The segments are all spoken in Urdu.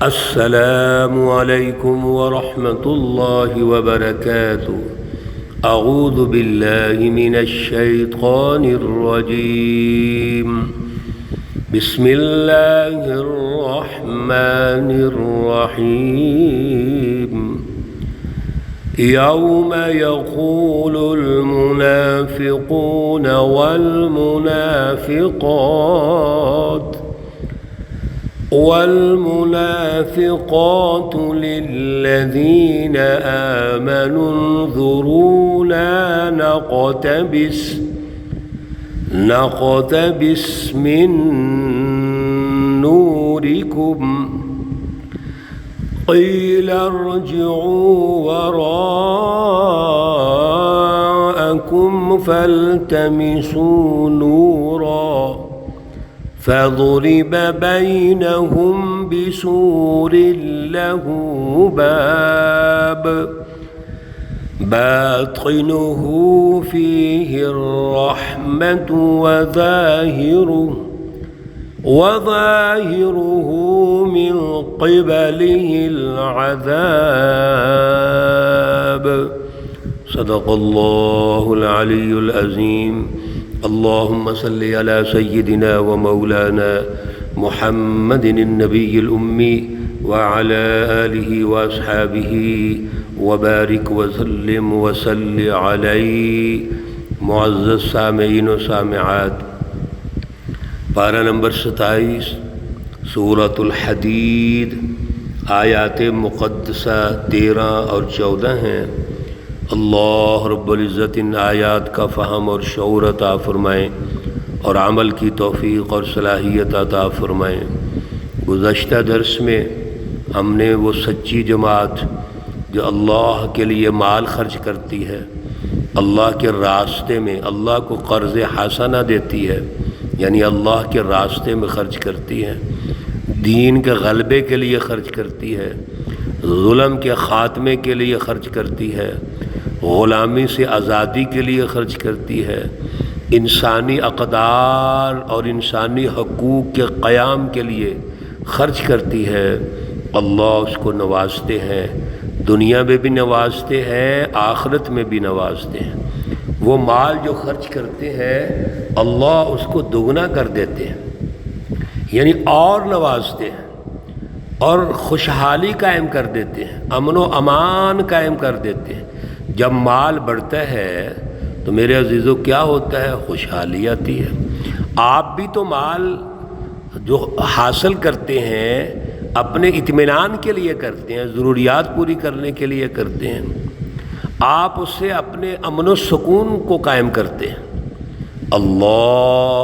السلام علیکم ورحمۃ اللہ وبرکاتہ۔ اعوذ باللہ من الشیطان الرجیم، بسم اللہ الرحمن الرحیم۔ یوم یقول المنافقون والمنافقات للذین آمنوا انظرونا نقتبس من نورکم قیل ارجعوا وراءکم فالتمسوا نورا فضرب بينهم بسور له باب باطنه فيه الرحمة وظاهره من قبله العذاب۔ صدق الله العلي العظيم۔ اللهم صل على سيدنا ومولانا محمد النبي الأمي وعلى آله وأصحابه وبارك وسلم وصل عليه۔ معزز سامعین و سامعات، پارہ نمبر 27 سورۃ الحدید، آیات مقدسہ 13 اور 14 ہیں۔ اللہ رب العزت ان آیات کا فہم اور شعور عطا فرمائیں اور عمل کی توفیق اور صلاحیت عطا فرمائیں۔ گزشتہ درس میں ہم نے وہ سچی جماعت جو اللہ کے لیے مال خرچ کرتی ہے، اللہ کے راستے میں، اللہ کو قرض حسنہ دیتی ہے، یعنی اللہ کے راستے میں خرچ کرتی ہے، دین کے غلبے کے لیے خرچ کرتی ہے، ظلم کے خاتمے کے لیے خرچ کرتی ہے، غلامی سے آزادی کے لیے خرچ کرتی ہے، انسانی اقدار اور انسانی حقوق کے قیام کے لیے خرچ کرتی ہے۔ اللہ اس کو نوازتے ہیں، دنیا میں بھی نوازتے ہیں، آخرت میں بھی نوازتے ہیں۔ وہ مال جو خرچ کرتے ہیں اللہ اس کو دگنا کر دیتے ہیں، یعنی اور نوازتے ہیں اور خوشحالی قائم کر دیتے ہیں، امن و امان قائم کر دیتے ہیں۔ جب مال بڑھتا ہے تو میرے عزیزو کیا ہوتا ہے؟ خوشحالی آتی ہے۔ آپ بھی تو مال جو حاصل کرتے ہیں اپنے اطمینان کے لیے کرتے ہیں، ضروریات پوری کرنے کے لیے کرتے ہیں، آپ اس سے اپنے امن و سکون کو قائم کرتے ہیں۔ اللہ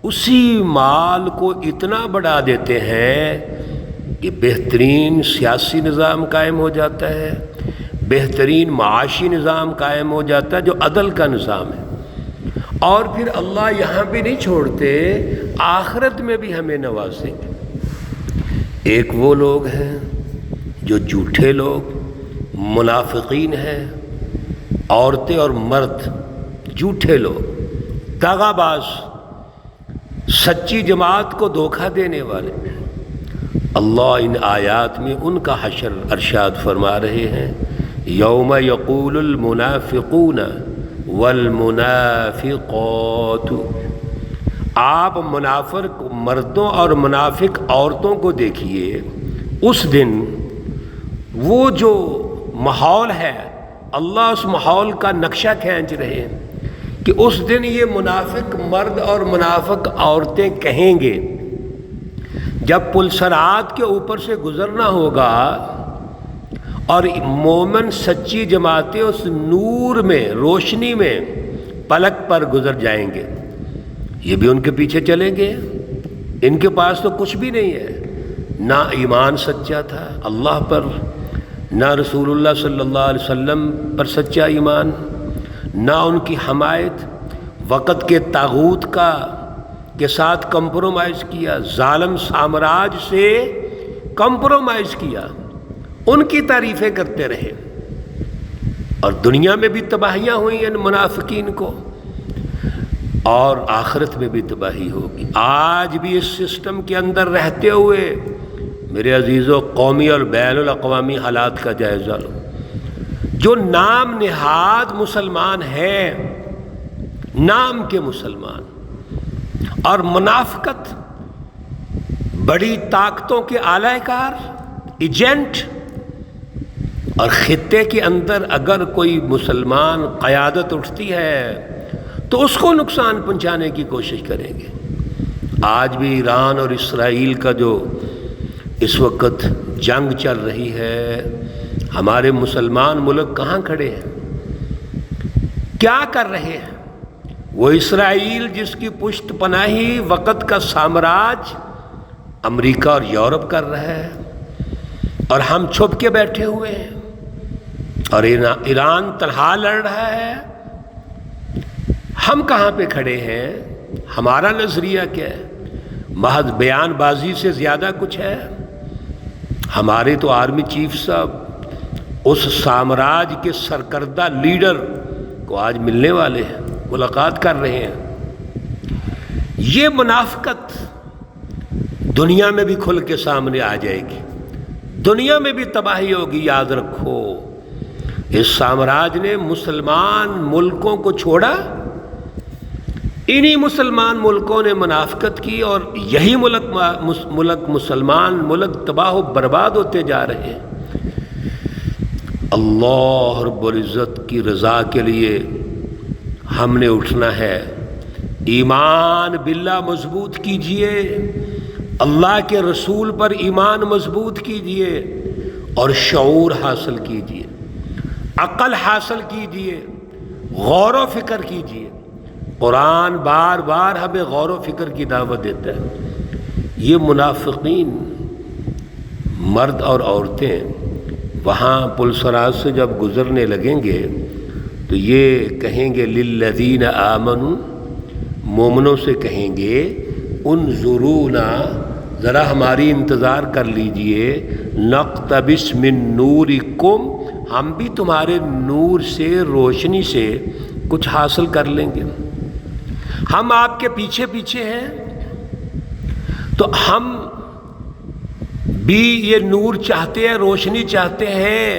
اسی مال کو اتنا بڑھا دیتے ہیں کہ بہترین سیاسی نظام قائم ہو جاتا ہے، بہترین معاشی نظام قائم ہو جاتا ہے جو عدل کا نظام ہے۔ اور پھر اللہ یہاں بھی نہیں چھوڑتے، آخرت میں بھی ہمیں نوازیں گے۔ ایک وہ لوگ ہیں جو جھوٹے لوگ، منافقین ہیں، عورتیں اور مرد، جھوٹے لوگ، دغا باز، سچی جماعت کو دھوکہ دینے والے۔ اللہ ان آیات میں ان کا حشر ارشاد فرما رہے ہیں۔ یوم یقول المنافقون والمنافقات، آپ منافق مردوں اور منافق عورتوں کو دیکھیے، اس دن وہ جو ماحول ہے اللہ اس ماحول کا نقشہ کھینچ رہے ہیں کہ اس دن یہ منافق مرد اور منافق عورتیں کہیں گے، جب پل صراط کے اوپر سے گزرنا ہوگا اور مومن سچی جماعتیں اس نور میں، روشنی میں پلک پر گزر جائیں گے، یہ بھی ان کے پیچھے چلیں گے۔ ان کے پاس تو کچھ بھی نہیں ہے، نہ ایمان سچا تھا اللہ پر، نہ رسول اللہ صلی اللہ علیہ وسلم پر سچا ایمان، نہ ان کی حمایت، وقت کے طاغوت کے ساتھ کمپرومائز کیا، ظالم سامراج سے کمپرومائز کیا، ان کی تعریفیں کرتے رہے، اور دنیا میں بھی تباہیاں ہوئی ان منافقین کو، اور آخرت میں بھی تباہی ہوگی۔ آج بھی اس سسٹم کے اندر رہتے ہوئے میرے عزیزوں، قومی اور بین الاقوامی حالات کا جائزہ لو۔ جو نام نہاد مسلمان ہیں، نام کے مسلمان، اور منافقت، بڑی طاقتوں کے اعلی کار، ایجنٹ، اور خطے کے اندر اگر کوئی مسلمان قیادت اٹھتی ہے تو اس کو نقصان پہنچانے کی کوشش کریں گے۔ آج بھی ایران اور اسرائیل کا جو اس وقت جنگ چل رہی ہے، ہمارے مسلمان ملک کہاں کھڑے ہیں؟ کیا کر رہے ہیں؟ وہ اسرائیل جس کی پشت پناہی وقت کا سامراج امریکہ اور یورپ کر رہا ہے، اور ہم چھپ کے بیٹھے ہوئے ہیں، اور ایران تنہا لڑ رہا ہے۔ ہم کہاں پہ کھڑے ہیں؟ ہمارا نظریہ کیا ہے؟ محض بیان بازی سے زیادہ کچھ ہے؟ ہمارے تو آرمی چیف صاحب اس سامراج کے سرکردہ لیڈر کو آج ملنے والے ہیں، ملاقات کر رہے ہیں۔ یہ منافقت دنیا میں بھی کھل کے سامنے آ جائے گی، دنیا میں بھی تباہی ہوگی، یاد رکھو۔ اس سامراج نے مسلمان ملکوں کو چھوڑا، انہی مسلمان ملکوں نے منافقت کی، اور یہی ملک مسلمان ملک تباہ و برباد ہوتے جا رہے ہیں۔ اللہ رب العزت کی رضا کے لیے ہم نے اٹھنا ہے۔ ایمان باللہ مضبوط کیجئے، اللہ کے رسول پر ایمان مضبوط کیجئے، اور شعور حاصل کیجئے، عقل حاصل کیجئے، غور و فکر کیجئے۔ قرآن بار بار ہمیں غور و فکر کی دعوت دیتا ہے۔ یہ منافقین مرد اور عورتیں وہاں پل صراط سے جب گزرنے لگیں گے تو یہ کہیں گے للذین آمنوا، مومنوں سے کہیں گے انظرونا، ذرا ہماری انتظار کر لیجئے، نقتبس من نورکم، ہم بھی تمہارے نور سے، روشنی سے کچھ حاصل کر لیں گے۔ ہم آپ کے پیچھے پیچھے ہیں، تو ہم بھی یہ نور چاہتے ہیں، روشنی چاہتے ہیں،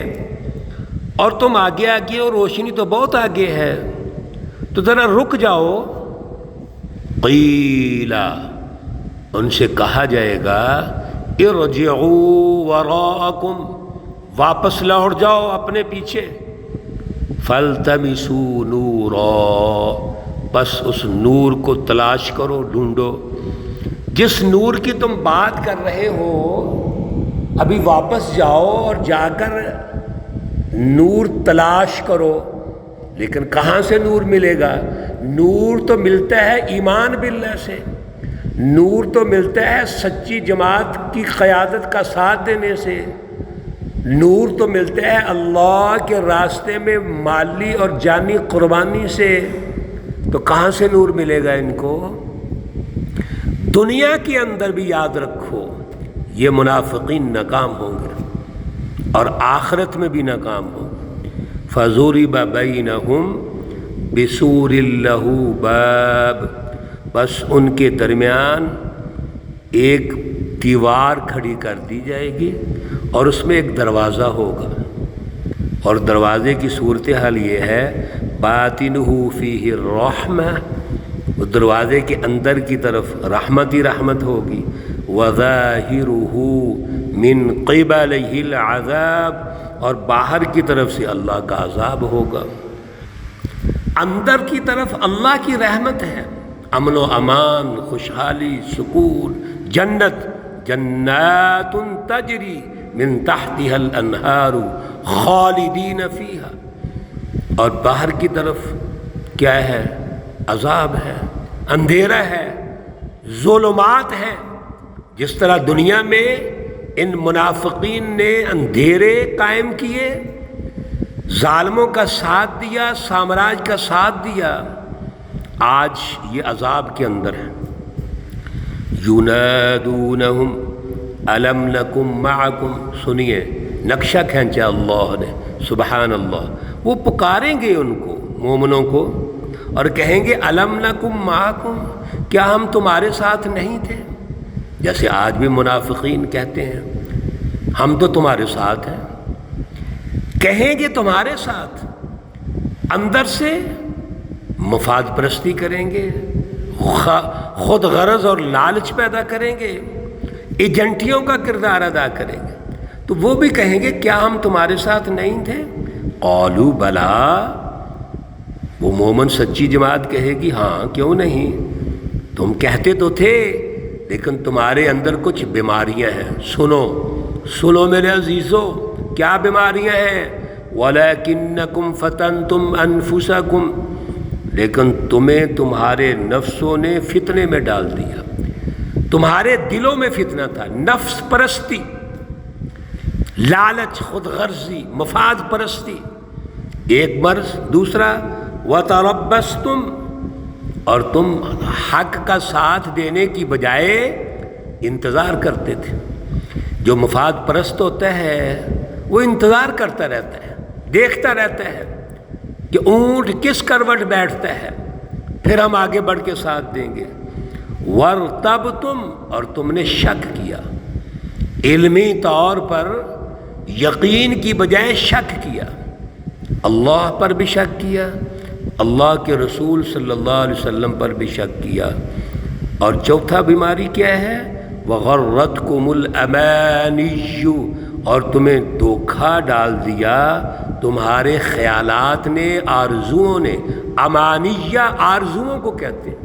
اور تم آگے آگے ہو، روشنی تو بہت آگے ہے، تو ذرا رک جاؤ۔ قیلا، ان سے کہا جائے گا ارجعوا وراءکم، واپس لوٹ جاؤ اپنے پیچھے۔ فالتمسوا نورا، بس اس نور کو تلاش کرو، ڈھونڈو۔ جس نور کی تم بات کر رہے ہو، ابھی واپس جاؤ اور جا کر نور تلاش کرو۔ لیکن کہاں سے نور ملے گا؟ نور تو ملتا ہے ایمان باللہ سے، نور تو ملتا ہے سچی جماعت کی قیادت کا ساتھ دینے سے، نور تو ملتا ہے اللہ کے راستے میں مالی اور جانی قربانی سے۔ تو کہاں سے نور ملے گا ان کو؟ دنیا کے اندر بھی یاد رکھو یہ منافقین ناکام ہوں گے، اور آخرت میں بھی ناکام ہوں گے۔ فَضُرِبَ بَيْنَهُمْ بِسُورٍ لَهُ بَابٌ، بس ان کے درمیان ایک دیوار کھڑی کر دی جائے گی، اور اس میں ایک دروازہ ہوگا، اور دروازے کی صورتحال یہ ہے باطنہ فیہ الرحمہ، دروازے کے اندر کی طرف رحمت ہی رحمت ہوگی، وظاہرہ من قبلہ العذاب، اور باہر کی طرف سے اللہ کا عذاب ہوگا۔ اندر کی طرف اللہ کی رحمت ہے، امن و امان، خوشحالی، سکون، جنت، جنات تجری من تحتها الانہار خالدین فیہا، اور باہر کی طرف کیا ہے؟ عذاب ہے، اندھیرا ہے، ظلمات ہیں۔ جس طرح دنیا میں ان منافقین نے اندھیرے قائم کیے، ظالموں کا ساتھ دیا، سامراج کا ساتھ دیا، آج یہ عذاب کے اندر ہے۔ ینادونہم الم نکم معکم، سنیے نقشہ کھینچا اللہ نے، سبحان اللہ۔ وہ پکاریں گے ان کو، مومنوں کو، اور کہیں گے الم نکم معکم، کیا ہم تمہارے ساتھ نہیں تھے؟ جیسے آج بھی منافقین کہتے ہیں ہم تو تمہارے ساتھ ہیں، کہیں گے تمہارے ساتھ، اندر سے مفاد پرستی کریں گے، خود غرض اور لالچ پیدا کریں گے، ایجنٹیوں کا کردار ادا کریں گے، تو وہ بھی کہیں گے کیا ہم تمہارے ساتھ نہیں تھے؟ قالوا بلا، وہ مومن سچی جماعت کہے گی ہاں کیوں نہیں، تم کہتے تو تھے لیکن تمہارے اندر کچھ بیماریاں ہیں، سنو میرے عزیزو، کیا بیماریاں ہیں؟ وَلَكِنَّكُمْ فَتَنْتُمْ أَنفُسَكُمْ، لیکن تمہیں تمہارے نفسوں نے فتنے میں ڈال دیا، تمہارے دلوں میں فتنہ تھا، نفس پرستی، لالچ، خود غرضی، مفاد پرستی، ایک مرض۔ دوسرا وَتَرَبَّصْتُمْ، اور تم حق کا ساتھ دینے کی بجائے انتظار کرتے تھے۔ جو مفاد پرست ہوتا ہے وہ انتظار کرتا رہتا ہے، دیکھتا رہتا ہے کہ اونٹ کس کروٹ بیٹھتا ہے، پھر ہم آگے بڑھ کے ساتھ دیں گے۔ وَارْتَبْتُمْ، اور تم نے شک کیا، علمی طور پر یقین کی بجائے شک کیا، اللہ پر بھی شک کیا، اللہ کے رسول صلی اللہ علیہ وسلم پر بھی شک کیا۔ اور چوتھا بیماری کیا ہے؟ وَغَرَّتْكُمُ الْأَمَانِيُّ، اور تمہیں دھوکہ ڈال دیا تمہارے خیالات نے، آرزوؤں نے۔ امانیہ آرزوؤں کو کہتے ہیں،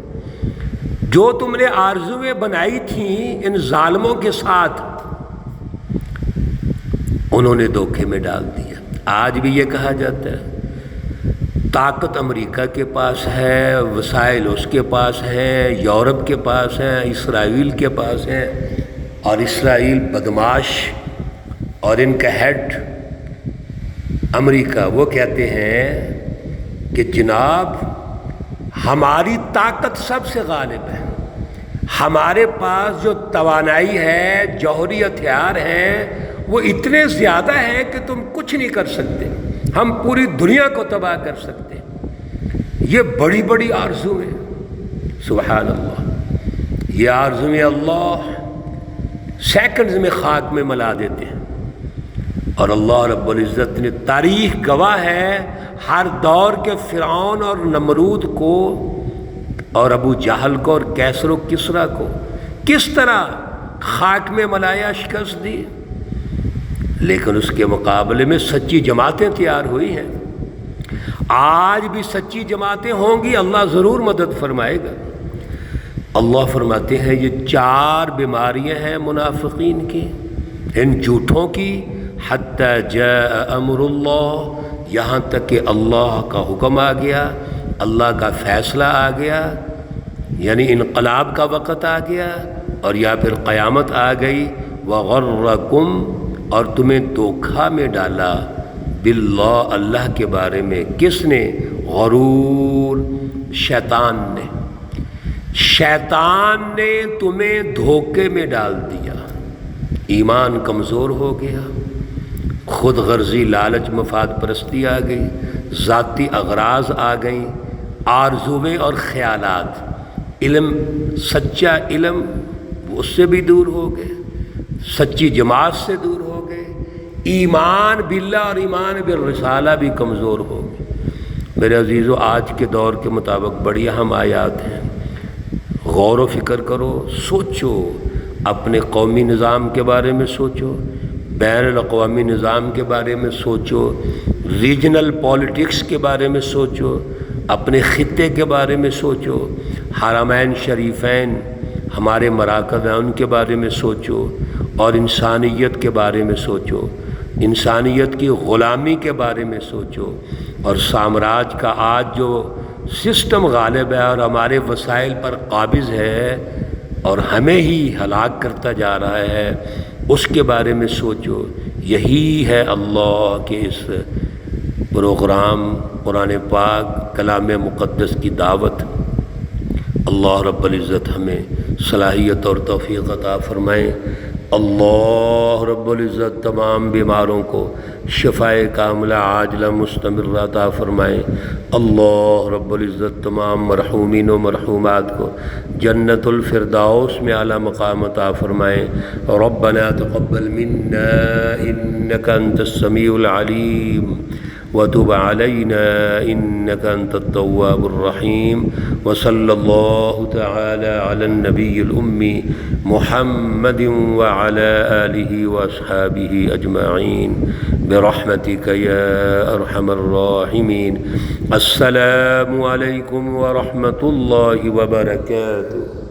جو تم نے آرزویں بنائی تھیں ان ظالموں کے ساتھ، انہوں نے دھوکے میں ڈال دیا۔ آج بھی یہ کہا جاتا ہے طاقت امریکہ کے پاس ہے، وسائل اس کے پاس ہیں، یورپ کے پاس ہیں، اسرائیل کے پاس ہیں، اور اسرائیل بدماش اور ان کا ہیڈ امریکہ وہ کہتے ہیں کہ جناب ہماری طاقت سب سے غالب ہے، ہمارے پاس جو توانائی ہے، جوہری ہتھیار ہیں، وہ اتنے زیادہ ہیں کہ تم کچھ نہیں کر سکتے، ہم پوری دنیا کو تباہ کر سکتے ہیں۔ یہ بڑی بڑی آرزویں، سبحان اللہ، یہ آرزویں اللہ سیکنڈز میں خاک میں ملا دیتے ہیں۔ اور اللہ رب العزت نے، تاریخ گواہ ہے، ہر دور کے فرعون اور نمرود کو اور ابو جہل کو اور کیسر و کسریٰ کو کس طرح خاک میں ملایا، شکست دی، لیکن اس کے مقابلے میں سچی جماعتیں تیار ہوئی ہیں۔ آج بھی سچی جماعتیں ہوں گی، اللہ ضرور مدد فرمائے گا۔ اللہ فرماتے ہیں یہ 4 بیماریاں ہیں منافقین کی، ان جھوٹوں کی، حتی جاء امر اللہ، یہاں تک کہ اللہ کا حکم آ گیا، اللہ کا فیصلہ آ گیا، یعنی انقلاب کا وقت آ گیا، اور یا پھر قیامت آ گئی۔ وغرکم، اور تمہیں دھوکہ میں ڈالا، باللہ، اللہ کے بارے میں، کس نے؟ غرور، شیطان نے، شیطان نے تمہیں دھوکے میں ڈال دیا، ایمان کمزور ہو گیا، خود غرضی، لالچ، مفاد پرستی آ گئی، ذاتی اغراض آ گئیں، آرزویں اور خیالات، علم، سچا علم اس سے بھی دور ہو گئے، سچی جماعت سے دور ہو گئے، ایمان باللہ اور ایمان بالرسالہ بھی کمزور ہو گئے۔ میرے عزیزو، آج کے دور کے مطابق بڑی اہم آیات ہیں، غور و فکر کرو، سوچو، اپنے قومی نظام کے بارے میں سوچو، بین الاقوامی نظام کے بارے میں سوچو، ریجنل پالیٹکس کے بارے میں سوچو، اپنے خطے کے بارے میں سوچو، حرمین شریفین ہمارے مراکز ہیں ان کے بارے میں سوچو، اور انسانیت کے بارے میں سوچو، انسانیت کی غلامی کے بارے میں سوچو، اور سامراج کا آج جو سسٹم غالب ہے اور ہمارے وسائل پر قابض ہے اور ہمیں ہی ہلاک کرتا جا رہا ہے، اس کے بارے میں سوچو۔ یہی ہے اللہ کے اس پروگرام قرآن پاک کلام مقدس کی دعوت۔ اللہ رب العزت ہمیں صلاحیت اور توفیق عطا فرمائیں۔ اللہ رب العزت تمام بیماروں کو شفائے کاملہ عاجلہ مستمرہ عطا فرمائیں۔ اللہ رب العزت تمام مرحومین و مرحومات کو جنت الفردوس میں اعلیٰ مقام عطا فرمائیں۔ ربنا تقبل منا انک انت السمیع العلیم وتب علینا انک انت التواب الرحیم، وصلی اللہ تعالی علی النبی الامی محمد وعلی آلہ واصحابہ اجمعین برحمتک یا ارحم الراحمین۔ السلام علیکم ورحمۃ اللہ وبرکاتہ۔